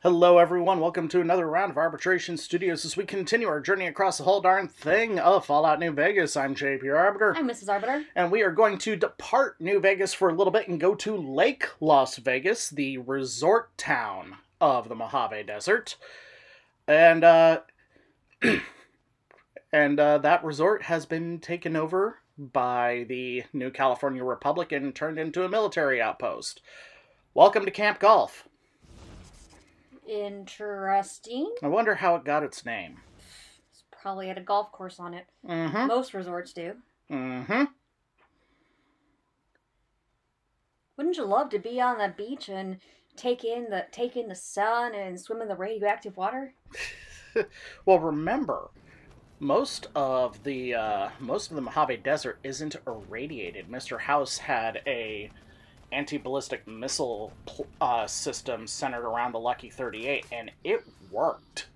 Hello, everyone. Welcome to another round of Arbitration Studios as we continue our journey across the whole darn thing of Fallout New Vegas. I'm JP Arbiter. I'm Mrs. Arbiter. And we are going to depart New Vegas for a little bit and go to Lake Las Vegas, the resort town of the Mojave Desert. And, that resort has been taken over by the New California Republic and turned into a military outpost. Welcome to Camp Golf. Interesting. I wonder how it got its name. It's probably had a golf course on it. Mm-hmm. Most resorts do. Mm-hmm. Wouldn't you love to be on the beach and take in the sun and swim in the radioactive water? Well, remember, most of the Mojave Desert isn't irradiated. Mr. House had a anti-ballistic missile system centered around the Lucky 38, and it worked.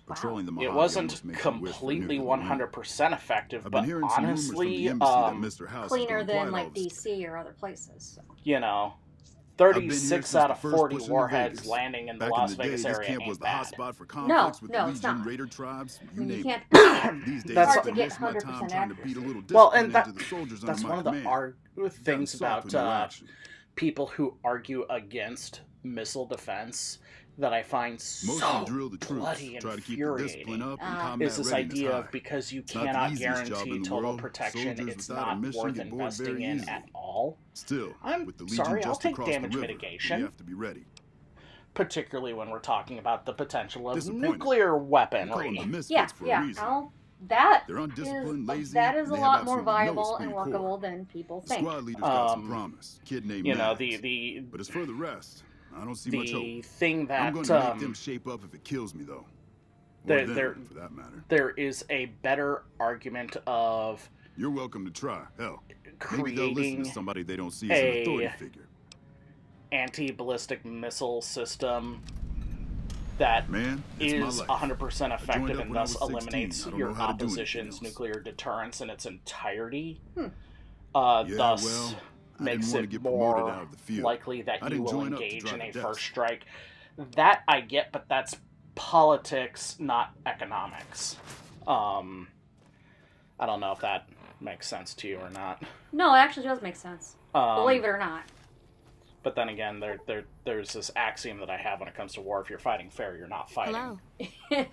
Patrolling the Mojave It wasn't completely 100% effective, but honestly, cleaner than like DC or other places. So. You know, 36 out of 40 warheads landing in the Las Vegas area ain't bad. No, it's not. You can't. That's hard to get 100% accuracy. Well, and that's one of the things about people who argue against missile defense that I find so bloody infuriating is this idea of because you cannot guarantee total protection, it's not worth investing in at all. I'm sorry, I'll take damage mitigation. Particularly when we're talking about the potential of nuclear weaponry. Yeah. That is a lot more viable and workable than people think. You know, but as for the rest, I don't see much hope. The thing that I'm going to make them shape up if it kills me, though. For that matter. There is a better argument of you're welcome to try. Hell, creating maybe they'll listen to somebody they don't see as an authority figure. Anti-ballistic missile system that is 100% effective and thus eliminates your opposition's nuclear deterrence in its entirety. Thus makes it more likely that you will engage in a first strike. That I get, but that's politics, not economics. I don't know if that makes sense to you or not. No, it actually does make sense. Believe it or not. But then again, there's this axiom that I have when it comes to war: if you're fighting fair, you're not fighting. Hello.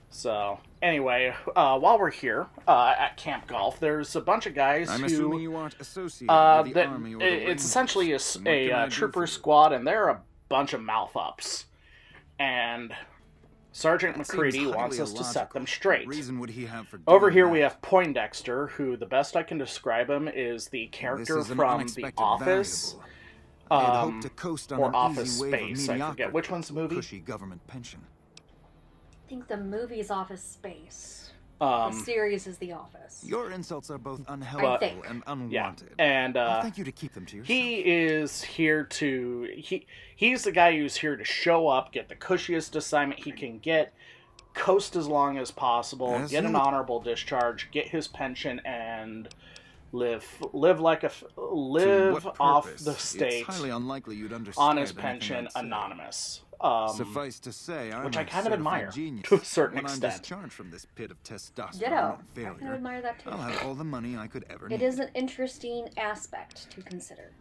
So, anyway, while we're here at Camp Golf, there's a bunch of guys I'm who... assuming you aren't associated with the Army or the It's essentially a trooper you? squad, and they're a bunch of mouth-ups. And Sergeant McCready wants us to set them straight. Reason would he have for Over here that? we have Poindexter, who the best I can describe him is the character from The Office. I had hoped to coast on or an Office easy wave Space. of I forget which one's the movie. Cushy government pension. I think the movie's Office Space. The series is The Office. Your insults are both unhelpful and unwanted. Yeah. And I'll thank you to keep them to yourself. he is here to he's the guy who's here to show up, get the cushiest assignment he can get, coast as long as possible, get an honorable discharge, get his pension, and live off the state on his pension, anonymous. Suffice to say, which I kind of admire to a certain extent. I'm discharged from this pit of testosterone. Ditto. Failure, I can admire that too. I'll have all the money I could ever need. It is an interesting aspect to consider.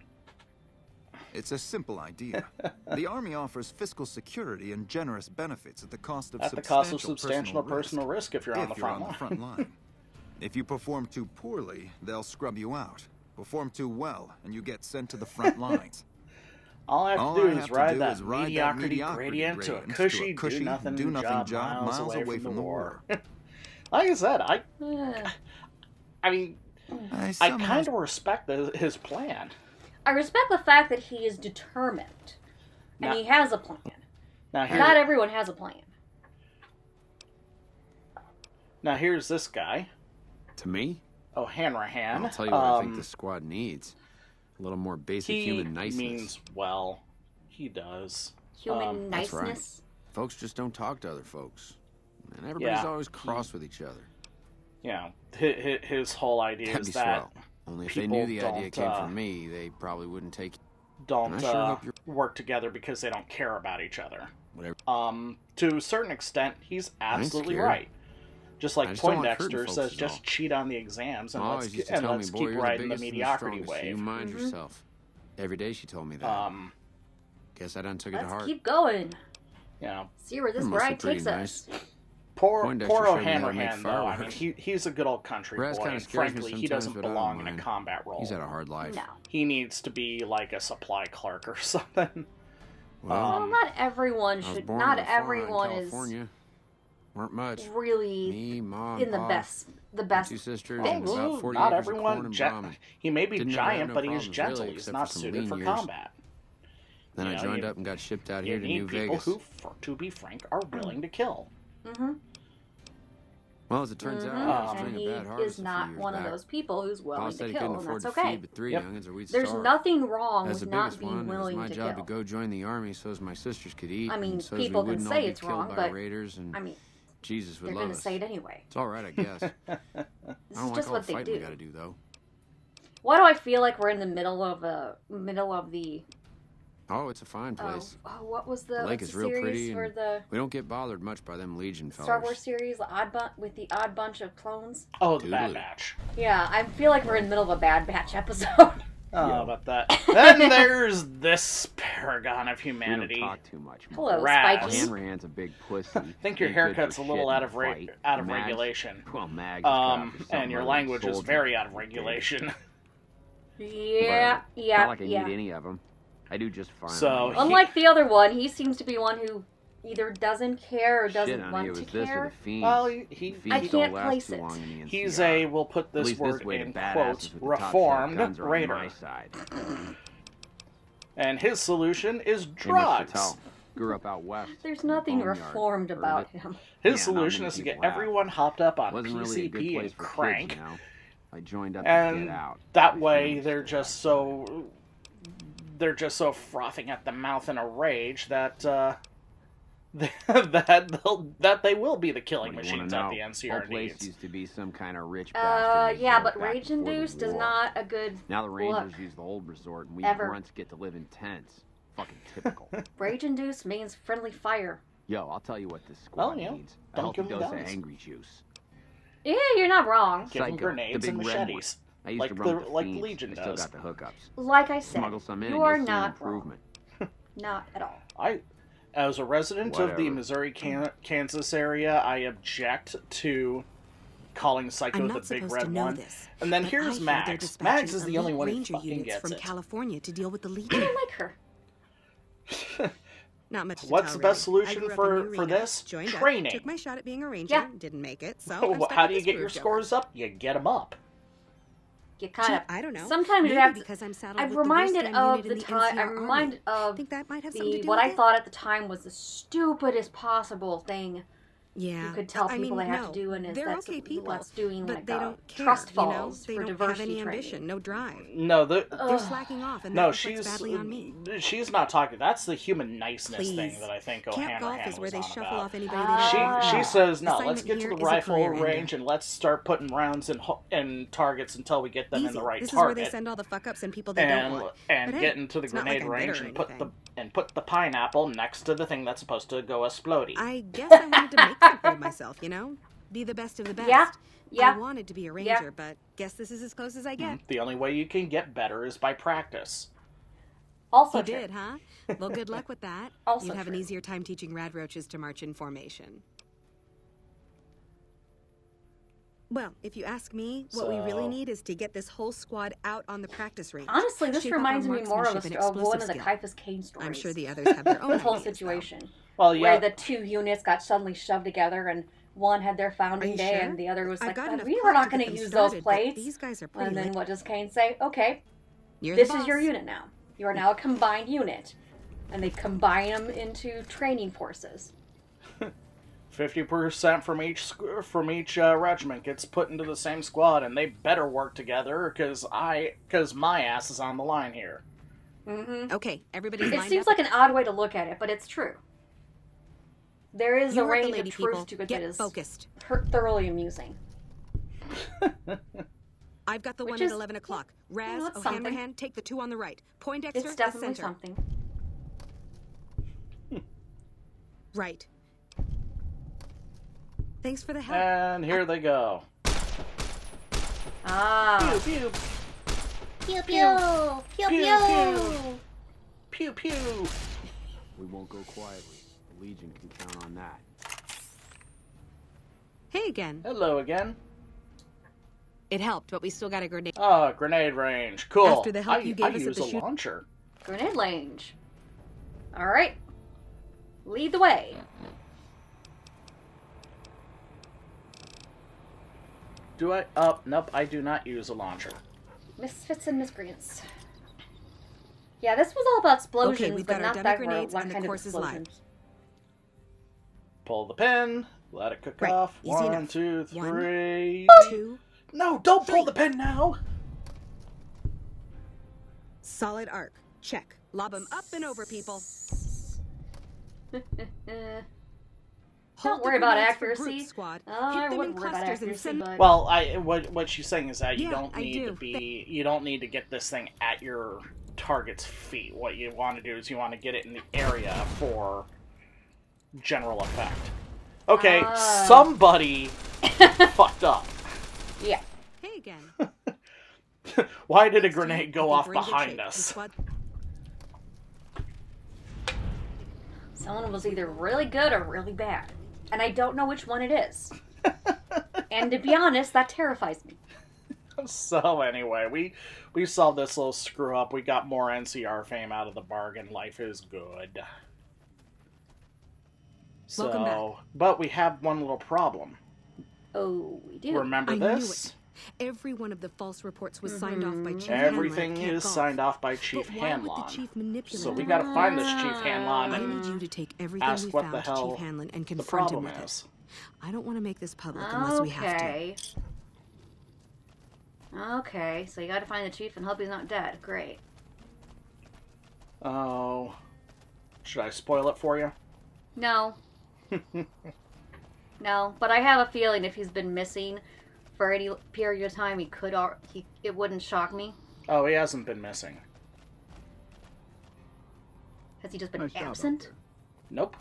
It's a simple idea. The Army offers fiscal security and generous benefits at the cost of substantial personal risk if you're on the front line. If you perform too poorly, they'll scrub you out. Perform too well, and you get sent to the front lines. All I have to do is ride that mediocrity gradient to a cushy, do-nothing job miles away from the war. Like I said, I mean, I kind of respect his plan. I respect the fact that he is determined. And he has a plan. Not everyone has a plan. Now here's this guy. To me? Oh, Hanlon. I'll tell you what I think this squad needs. A little more basic human niceness. He means well. He does. Human niceness? That's right. Folks just don't talk to other folks. And everybody's always cross with each other. Yeah. His whole idea is that swell. Only if they knew the idea came from me, they probably wouldn't take it. work together because they don't care about each other. To a certain extent, he's absolutely right. Just like Poindexter says, just cheat on the exams and let's keep riding the mediocrity wave. You mind yourself. Every day she told me that. Guess I done took it to heart. Let's keep going. You know, see where this ride takes us. Poor O'Hanlon, though. I mean, he's a good old country boy, and frankly, he doesn't belong in a combat role. He's had a hard life. No. He needs to be like a supply clerk or something. Well, not everyone should. Not everyone is. Weren't much. Really me, Mom, in the best. 2 sisters and about 40 not acres everyone. of corn and He may be Didn't giant, no but he's gentle. really, He's not suited for years. combat. Then I joined up and got shipped out here to New Vegas. People who, to be frank, are willing to kill. Well, as it turns out, and he is not one of those people who's willing to kill, and that's okay. There's nothing wrong with not being willing to kill. It was my job to go join the army so as my sisters could eat. I mean, so people can say it's wrong, but I mean, Jesus would they're going to say it anyway. It's all right, I guess. This is just what they do. We got to do, though. Why do I feel like we're in the middle of the? Oh, it's a fine place. What was the lake is real pretty, and we don't get bothered much by them Legion fellas. Star Wars series, with the Odd Bunch of clones. Oh, the Bad Batch. Yeah, I feel like we're in the middle of a Bad Batch episode. Oh, about that. Then there's this paragon of humanity. We don't talk too much. Hello, Raz. Spiky. Hanlon's a big pussy. I think your haircut's a little out of regulation. Well, and your language is very out of regulation. Yeah. Not like I need any of them. I do just fine. So unlike the other one, he seems to be one who either doesn't care or doesn't want to care. Well, I can't place it. He's a, we'll put this word in quotes, reformed raider. And his solution is drugs. Grew up out west. There's nothing reformed about him. His solution is to get everyone hopped up on PCP and crank. Kids, I joined up and to get out. That way they're just so frothing at the mouth in a rage that that they will be the killing machines at the NCR needs. Used to be some kind of rich bastard. Yeah, but rage induced is not a good. Now the Rangers use the old resort, and we grunts get to live in tents. Fucking typical. Rage induced means friendly fire. Yo, I'll tell you what this squad needs. A healthy dose of angry juice. Yeah, you're not wrong. Give them grenades and machetes. I used to run with like Fiends. Legion Still does. got the hookups. Like I said, Smuggle some in you are and you'll see not improvement. Not at all. As a resident of the Missouri, Kansas area, I object to calling Psycho the Big Red One. And then here's Max. Max is the only one who fucking gets from it. California to deal with the Legion. I don't like her. Not much. What's the best solution for this? Training. Took my shot at being a ranger. Didn't make it. So how do you get your scores up? You get them up. You kind of. I don't know. Sometimes you have to. Because I'm reminded of the time. I'm reminded of think that might have something to do what with I thought at the time was the stupidest possible thing. Yeah, you could tell people they have to do, and they're okay people. That's doing but like they don't care, trust falls they for don't diversity have any training. ambition, no drive. No, they're slacking off, and that reflects badly on me. She's not talking. That's the human niceness thing that I think Camp golf is where they shuffle off anybody they She says no. Let's get to the rifle range and let's start putting rounds in targets until we get them in the right this target. This is where they send all the fuck ups and people they don't want. And get into the grenade range and put the pineapple next to the thing that's supposed to go explodey. I guess I wanted to make something of myself, you know? Be the best of the best. Yeah. I wanted to be a ranger, but guess this is as close as I get. The only way you can get better is by practice. Also you did, huh? Well, good luck with that. You'd have an easier time teaching rad roaches to march in formation. Well, if you ask me, what we really need is to get this whole squad out on the practice range. Honestly, this reminds me more of one of the Caiaphas Cain stories. I'm sure the others have their own the whole situation. Well, yeah. Where the two units got suddenly shoved together and one had their founding day and the other was like, we were not going to use those plates. These guys are pretty and then what does Cain say? Okay, this is your unit now. You are now a combined unit. And they combine them into training forces. 50% from each regiment gets put into the same squad, and they better work together because my ass is on the line here. Mm-hmm. Okay, everybody's lined up. It seems like an odd way to look at it, but it's true. There is a range of truth to it that is focused. Thoroughly amusing. I've got the one at 11 o'clock. Raz, O'Hanlon, take the 2 on the right. Poindexter, it's definitely the center. Something. Right. Thanks for the help. And here they go. Ah. Pew, pew. Pew, pew. Pew, pew. Pew, pew. We won't go quietly. The Legion can count on that. Hey again. Hello again. It helped, but we still got a grenade. Oh, grenade range. Cool. After the help you gave us at the use a launcher. Grenade range. All right. Lead the way. Do I? Oh, nope, I do not use a launcher. Misfits and miscreants. Yeah, this was all about explosions, okay, we've but got not our that grenades one and kind the of course is live. explosions. Pull the pin. Let it cook off. Easy 1, enough. 2, 3. 1, 2. No, don't pull the pin now. Solid arc. Check. Lob them up and over, people. Don't worry about accuracy. Squad. I wouldn't worry about accuracy, but... Well, what she's saying is that you Yeah, don't need to be, you don't need to get this thing at your target's feet. What you want to do is you want to get it in the area for general effect. Okay, somebody fucked up. Yeah. Hey again. Why did a grenade go off behind us? Someone was either really good or really bad. And I don't know which one it is. And to be honest, that terrifies me. So anyway, we solved this little screw up. We got more NCR fame out of the bargain. Life is good. Welcome back. But we have one little problem. Oh, we do. Remember this? Every one of the false reports was signed off by Chief Everything Hanlon. is signed off by Chief But why Hanlon. would the Chief manipulate So we them? gotta find this Chief Hanlon I and need you to take everything ask we what found the to hell Chief Hanlon and the confront him problem with is. it. I don't want to make this public unless we have to. Okay, so you gotta find the Chief and hope he's not dead. Great. Oh. Should I spoil it for you? No. No, but I have a feeling if he's been missing for any period of time, it wouldn't shock me. Oh, he hasn't been missing. Has he just been absent? Nope.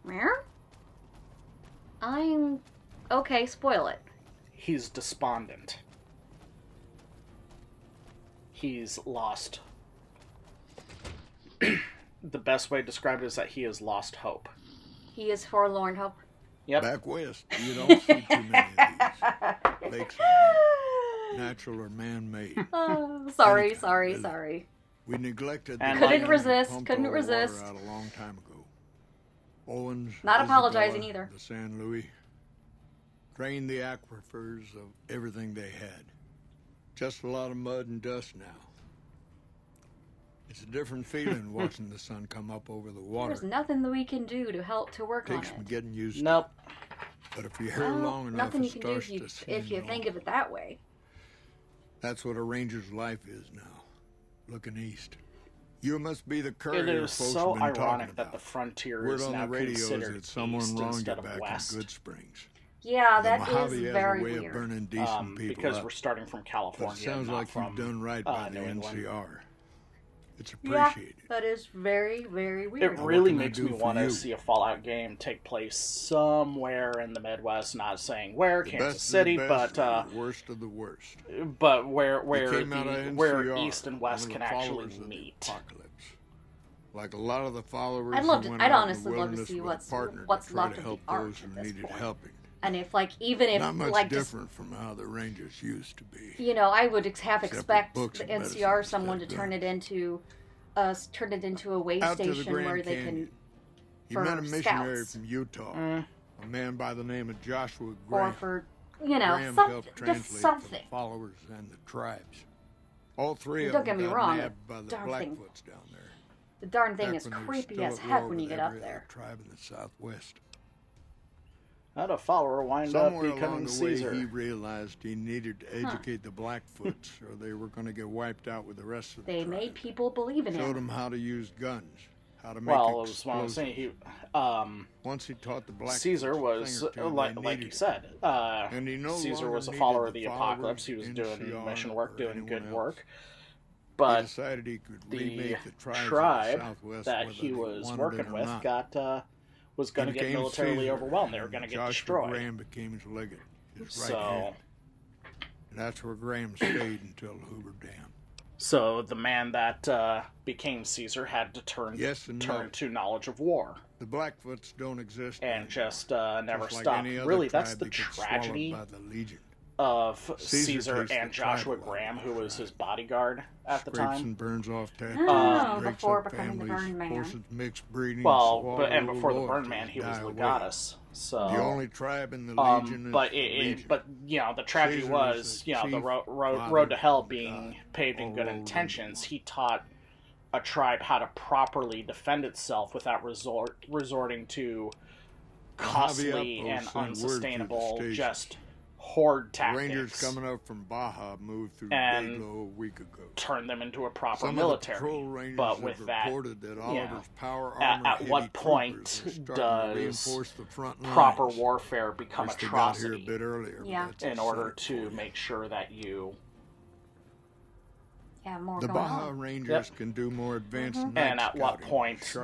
Where? Okay, spoil it. He's despondent. He's lost. The best way to describe it is that he has lost hope. He is forlorn hope. Yep. Back west, you don't see too many of these. Lakes are natural or man-made. Oh, sorry. We neglected And couldn't resist. Out a long time ago. Owens, not apologizing Isabella, either. The San Luis drained the aquifers of everything they had. Just a lot of mud and dust now. It's a different feeling watching the sun come up over the water. There's nothing that we can do to help to work on Takes some it. getting used Nope. to. But if you're here long enough, nothing you it can do starts to if you think of it that way. That's what a ranger's life is now. Looking east. You must be the courier It is folks so have been talking ironic about. that the frontier Word is on now the radio is considered that someone east wronged instead you of back west. in Good Springs. Yeah, The that Mojave is has very a way weird. of burning decent people Because up. we're starting from But California, it sounds not like from you've done right by the New England. NCR. It's Yeah, appreciated. that is very, very weird. It really What can I makes do me for want to you? see a Fallout game take place somewhere in the Midwest. Not saying where, The Kansas best City, of the best, but the worst of the worst. where came out of where NCR, East and West one of can the actually followers of the meet. apocalypse. Like a lot of the followers I'd who went I'd out in honestly the love to wilderness see with a partner what's to try left to of help the art those who at this needed point. helping. And if even if Not much just, different from how the Rangers used to be. I would Except expect with books the and NCR medicine someone to instead of turn it into a way Out to the station Grand where they Canyon. can He for met a missionary scouts. from Utah, a man by the name of Joshua or Graham. for Graham something, helped just translate for something. the followers and the tribes. All three of Don't them get me got wrong, nabbed by the darn thing. Blackfoots down there. The darn thing Back is when they were creepy still as at heck war when with you get every up other there. tribe in the Southwest. How'd a follower wind up Somewhere along becoming the Caesar? way, he realized he needed to educate the Blackfoots, or they were going to get wiped out with the rest of the They tribe. made people believe in Showed it. them how to use guns, how to make well, it was what I was saying. Once he taught the Blackfoots Caesar was, like you said, Caesar was a follower of the apocalypse. He was doing mission work, doing good work. But the tribe that he was working with was going to get militarily overwhelmed. They were going to get destroyed. Graham became his legate, his right hand. And that's where Graham stayed until Hoover Dam. So the man that became Caesar had to turn to knowledge of war. The Blackfoots don't exist and just never stopped. Really, that's the tragedy of Caesar and Joshua Graham, who was his bodyguard at the time. And burns off before becoming the Burn Man. Before the Burn Man, he was Legatus. So the only tribe in the Legion. But the tragedy was, the road to hell being paved in good intentions. He taught a tribe how to properly defend itself without resorting to costly and unsustainable just horde tactics. Rangers coming up from Baja moved through Dayglow a week ago. Turn them into a proper military. But with that, at what point does proper warfare become atrocity? In order to make sure that you the Baja Rangers can do more advanced and at what point,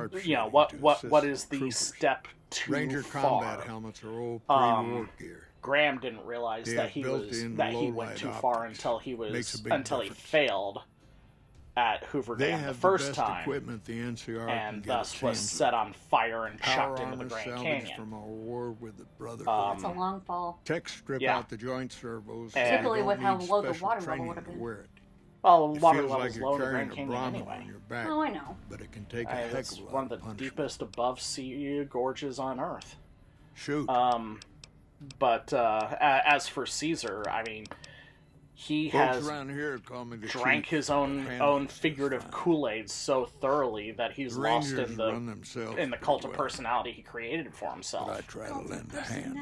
what is the step too Ranger far? combat helmets are old pre-war gear. Graham didn't realize that he went too far until he failed at Hoover Dam the first time, and thus was set on fire and chucked into the Grand Canyon. From our war with the It's a long fall. Tech strip out the joint servos. Particularly with how low the water level would have been. Well, the water level is low in the Grand Canyon anyway. Oh, I know. But it can take a heck of a lot It's one of the deepest above-sea gorges on Earth. Shoot. But as for Caesar, I mean, he has drank his own figurative Kool-Aid so thoroughly that he's lost in the cult of personality he created for himself. But I try to lend a hand.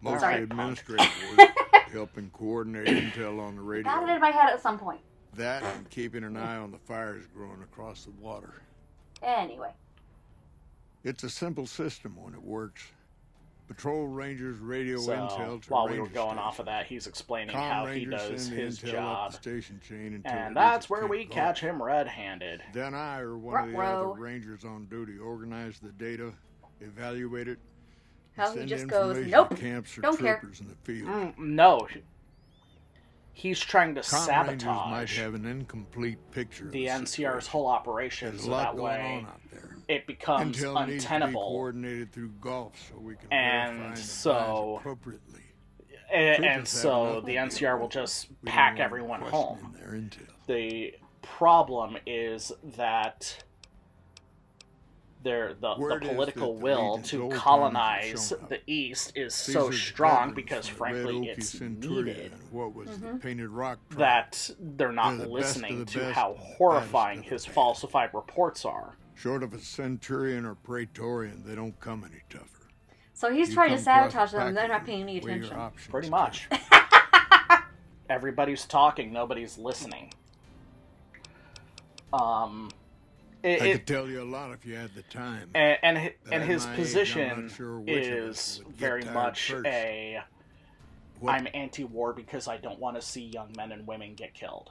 Mostly administrative work, helping coordinate intel on the radio. Got it in my head at some point. That and keeping an eye on the fires growing across the water. Anyway. It's a simple system when it works. Patrol Rangers radio intel to while we were going off of that, he's explaining how he does his job. Station chain and that's where we catch him red-handed. Then I or one of the other Rangers on duty organize the data, evaluate it, how he just goes, nope, camps or don't care. In the field. No. He's trying to sabotage might have an incomplete picture the NCR's whole operation, so that way it becomes untenable. Coordinated through Gulf, so we can and so appropriately. And so the NCR will just pack everyone home. The problem is that the political will to colonize the East is so strong because, frankly, it's needed that they're not listening to how horrifying his falsified reports are. Short of a Centurion or Praetorian, they don't come any tougher. So he's trying to sabotage them, and they're not paying any attention. Pretty much. Everybody's talking, nobody's listening. I could tell you a lot if you had the time. And his position is very much I'm anti-war because I don't want to see young men and women get killed.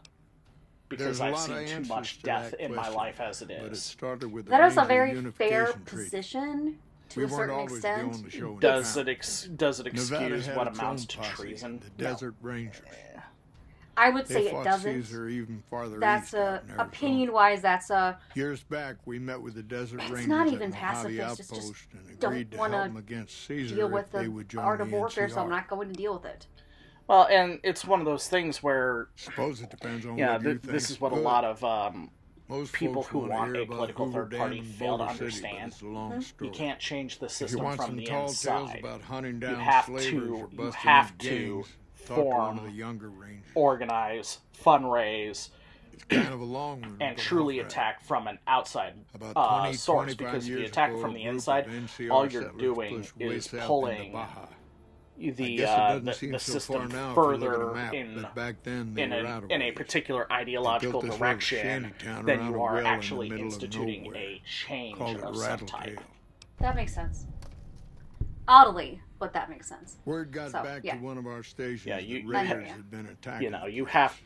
Because I've seen too much death in my life as it is. That is a very fair position to a certain extent. Does it excuse what amounts to treason? The Desert Rangers. I would say it doesn't. Even farther that's opinion-wise. That's a. Years back, we met with the Desert Rangers. It's not even pacifist. It's just don't want to deal with the art of warfare, so I'm not going to deal with it. Well, and it's one of those things where. Suppose it depends on what you think. This is what a lot of people who want a political third party fail to understand. You can't change the system from the inside. You have to form, organize, fundraise, kind of a long one, and truly attack from an outside source. Because if you attack from the inside, all you're doing is pulling the system further in a particular ideological direction, then you are actually instituting a change of some type. That makes sense. Oddly, but that makes sense. Word got back to one of our stations. Yeah, Raiders had been attacking. You know, you have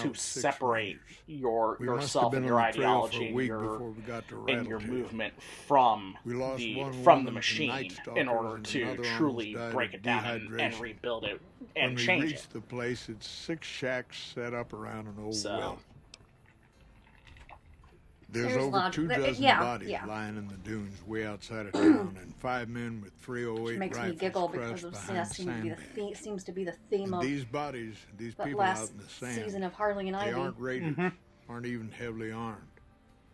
to separate yourself and your ideology and your movement from the machine in order to truly break it down and rebuild it and change it. When we reached the place, it's 6 shacks set up around an old well. There's over 2 dozen bodies lying in the dunes way outside of town, and 5 men with 308 Which makes me giggle because that seems to be the theme of these bodies, these people last out in the sand, season of Harley and Ivy. They aren't raiders, aren't even heavily armed.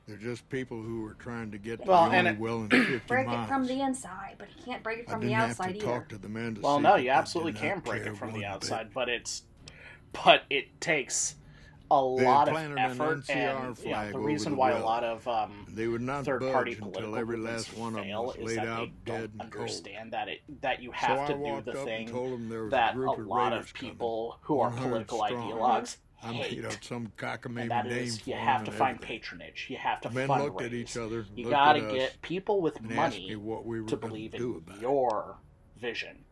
They're just people who were trying to get to the only well in 50 break miles. It from the inside, but he can't break it from the outside either. Talk to the men to well, see no, you absolutely can break it from the outside, but it takes a lot of effort, and the reason why a lot of third-party political movements fail is that they don't understand that you have to do the thing that a lot of people who are political ideologues hate, and that is you have to find patronage, you have to fundraise, you gotta get people with money to believe in your vision.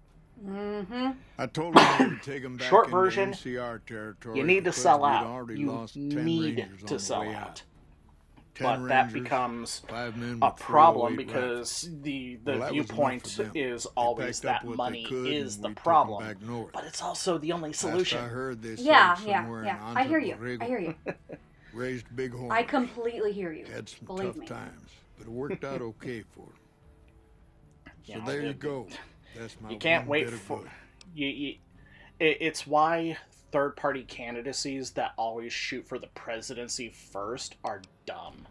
I told him to take him back Short version, NCR territory. You need to sell out. You need to sell out. But that becomes a problem because the viewpoint is always that money is the problem. But it's also the only solution. Yeah. I hear you. Raised big horns. I completely hear you. Had some tough times, but it worked out okay for him. So there you go. You can't wait for it's why third-party candidacies that always shoot for the presidency first are dumb.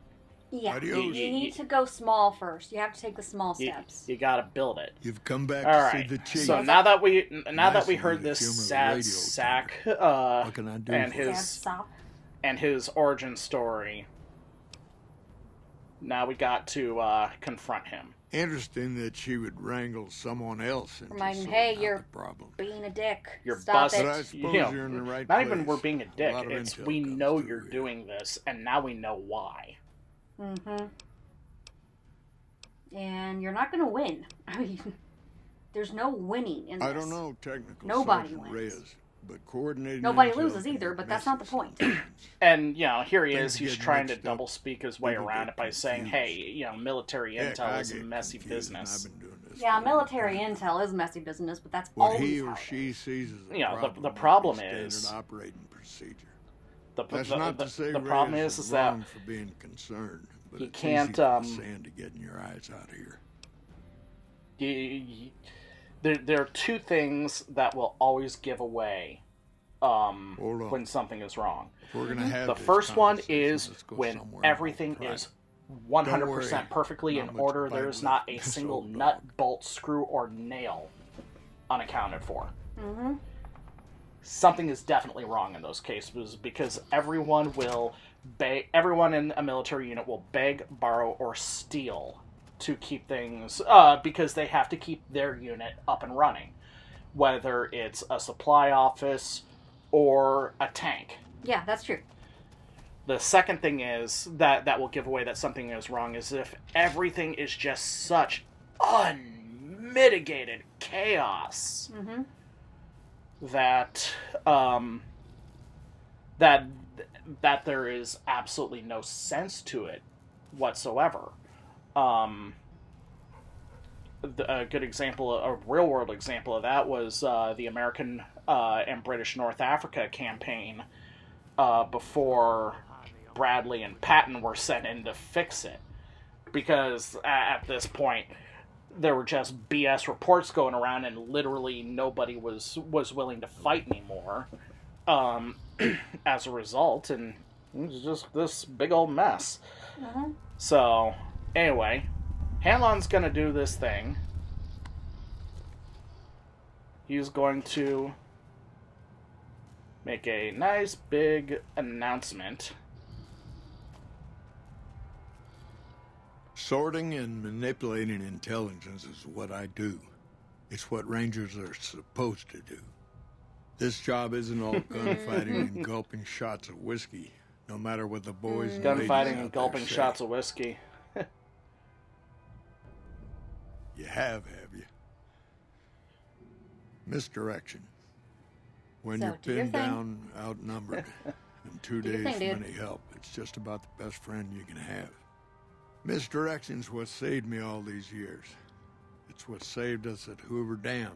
Yeah, you need to go small first. You have to take the small steps. You gotta build it. You've come back to see the chief. So now that we heard this sad sack and his origin story, now we got to confront him. Interesting that she would wrangle someone else into hey, you're problem. Being a dick. You're Stop busted. it. I suppose you're in the right not place. Even we're being a dick. It's we know you're doing this, and now we know why. And you're not going to win. I mean, there's no winning in this. I don't know technical. Nobody wins. Reyes, but coordinating. Nobody loses either, but that's not the point. And, here he is. He's trying to double speak his way around it by saying, hey, military intel is messy business. Yeah, military intel is messy business, but that's always he or she sees as a the problem is operating procedure. That's not to say the problem is that for being concerned, but you it's can't easy for sand to get in your eyes out of here. There are 2 things that will always give away when something is wrong. We're gonna have the first one is when everything is 100% perfectly in order. There's not a single nut, bolt, screw, or nail unaccounted for. Something is definitely wrong in those cases because everyone in a military unit will beg, borrow, or steal to keep things because they have to keep their unit up and running, whether it's a supply office or a tank. Yeah, that's true. The second thing is that will give away that something is wrong is if everything is just such unmitigated chaos that that there is absolutely no sense to it whatsoever. A good example, a real-world example of that was the American and British North Africa campaign before Bradley and Patton were sent in to fix it. Because at this point, there were just BS reports going around and literally nobody was willing to fight anymore as a result, and it was just this big old mess. So, anyway, Hanlon's going to do this thing. He's going to make a nice big announcement. Sorting and manipulating intelligence is what I do. It's what Rangers are supposed to do. This job isn't all gunfighting and gulping shots of whiskey, no matter what the boys and gunfighting and gulping shots of whiskey. You have you? Misdirection. When you're pinned down, outnumbered, and 2 days from any help, it's just about the best friend you can have. Misdirection's what saved me all these years. It's what saved us at Hoover Dam.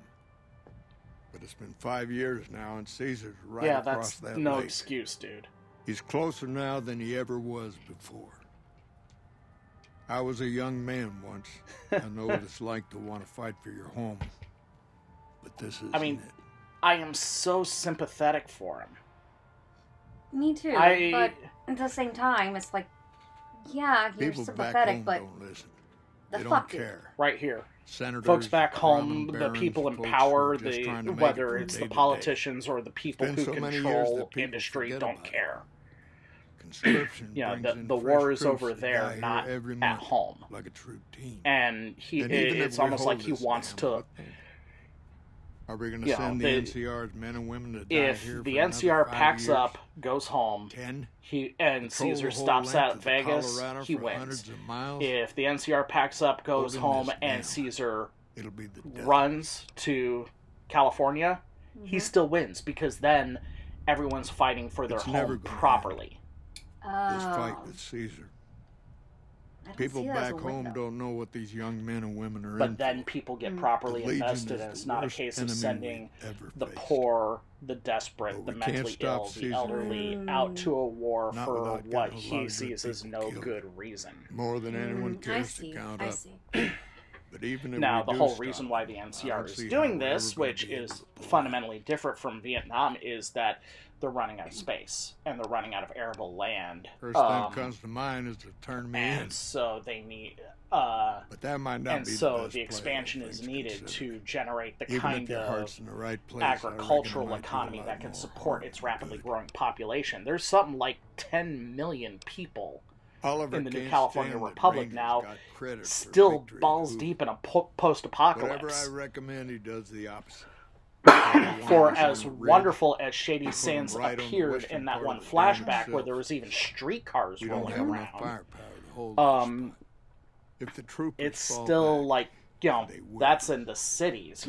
But it's been 5 years now, and Caesar's right across that lake. Yeah, that's no excuse, dude. He's closer now than he ever was before. I was a young man once. I know what it's like to want to fight for your home. But this isn't it. I am so sympathetic for him. Me too, but at the same time, it's like, yeah, you're people sympathetic, back but home don't listen. the They fuck don't care. Right here. Senators, folks back home, barons, the people in folks power, whether it's the politicians or the people who control industry, don't care. Yeah, the war is over there, not at home. Like a true team. And it's almost like he wants to. Are we going to send the NCR's men and women to die if here the for NCR packs years? up, goes home, 10? and Caesar stops at Vegas, he wins. If the NCR packs up, goes home, and Caesar runs to California, he still wins, because then everyone's fighting for their home properly. This fight with Caesar. People back home don't know what these young men and women are in. But then people get properly invested, and it's not a case of sending the poor, the desperate, the mentally ill, the elderly out to a war for what he sees as no good reason. More than anyone cares to count up. But even if now, the whole reason why the NCR is doing this, which is fundamentally different from Vietnam, is that they're running out of space, and they're running out of arable land. First thing comes to mind is to turn me in. And so they need... but that might not and be so the expansion is needed to generate the kind of agricultural economy that can support its rapidly growing population. There's something like 10 million people in the new California Republic now, still balls deep in a post-apocalypse. Whatever I recommend, he does the opposite. For as wonderful as Shady Sands appeared in that one flashback where there was even streetcars rolling around, it's still like, that's in the cities.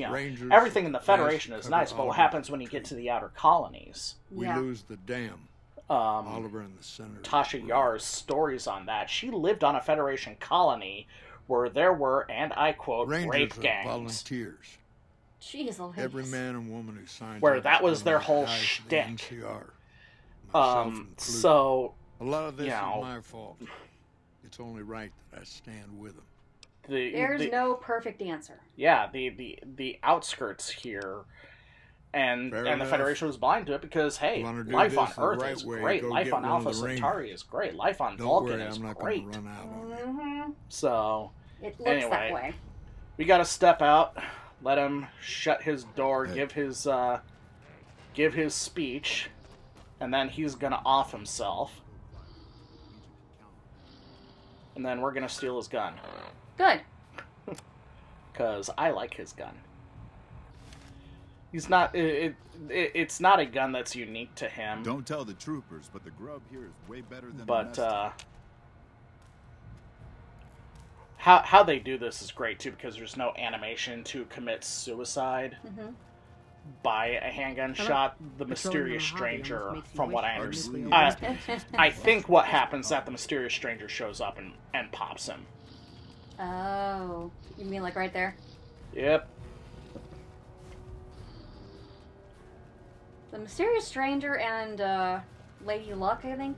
Everything in the Federation is nice, but what happens when you get to the outer colonies? We lose the dam. Oliver in the center. Tasha Yar's stories on that. She lived on a Federation colony where there were, and I quote, rape gangs. Volunteers. Jeez, every man and woman who signed where that was their whole shtick. So a lot of this is my fault. It's only right that I stand with them. There's no perfect answer. Yeah, the outskirts here, and the Federation was blind to it because hey, life on Earth is great, life on Alpha Centauri is great, life on Vulcan is great. So it looks that way. We got to step out. Let him shut his door, give his speech, and then he's gonna off himself. And then we're gonna steal his gun. Good. 'Cause I like his gun. He's not. It's not a gun that's unique to him. Don't tell the troopers, but the grub here is way better than. But how they do this is great too, because there's no animation to commit suicide by a handgun shot. The mysterious stranger, from what I understand, I think what happens is that the mysterious stranger shows up and pops him. Oh, you mean like right there? Yep. The mysterious stranger and Lady Luck, I think.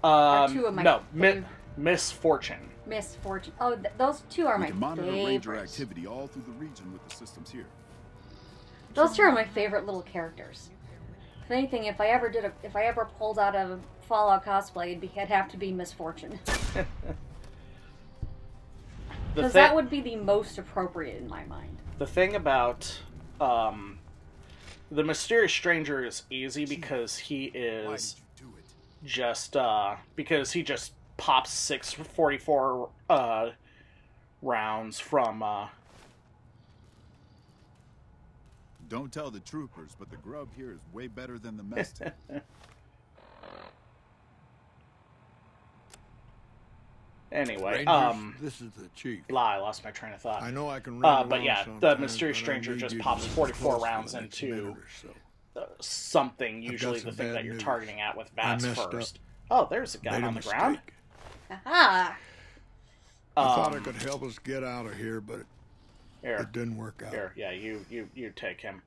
Are two of my Misfortune. Misfortune. Oh, those two are my favorites. Monitor Ranger activity all through the region with the systems here. Those two are my favorite little characters. If anything, if I ever pulled out a Fallout cosplay, it'd have to be Misfortune. Because that would be the most appropriate in my mind. The thing about the mysterious stranger is easy because he is just because he just pops 6.44 rounds from Don't tell the troopers, but the grub here is way better than the mess tent. Anyway, Rangers, this is the chief. I lost my train of thought. I know I can run but yeah, the mysterious stranger just pops 44 rounds into something, usually the thing that you're targeting at with VATS first. Oh, there's a gun on the ground. Aha! I thought it could help us get out of here, but it didn't work out. Here, yeah, you take him.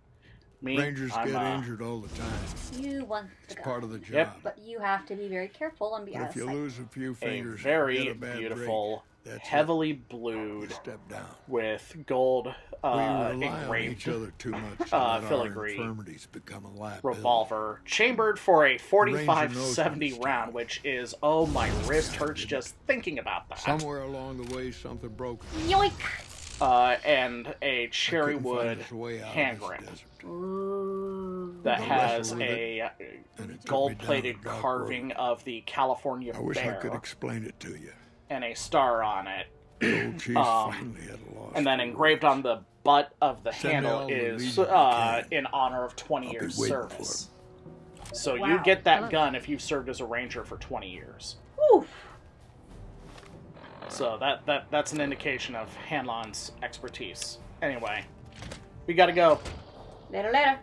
Me, Rangers get injured all the time. You want the gun. It's part of the job. Yep. But you have to be very careful and be out of sight. If you lose a few fingers, a very get a bad beautiful, break, heavily blued, step down. With gold engraved too much filigree become a revolver, chambered for a 45-70 round, which is, oh, my wrist hurts just thinking about that. Somewhere along the way, something broke. Yoink! And a cherry wood hand grip that has a gold-plated carving of the California bear. I wish I could explain it to you. And a star on it. The old chief finally had lost. And then engraved on the butt of the handle is in honor of 20 years service. So you get that gun if you've served as a ranger for 20 years. Oof. So that's an indication of Hanlon's expertise. Anyway, we gotta go. Later, later.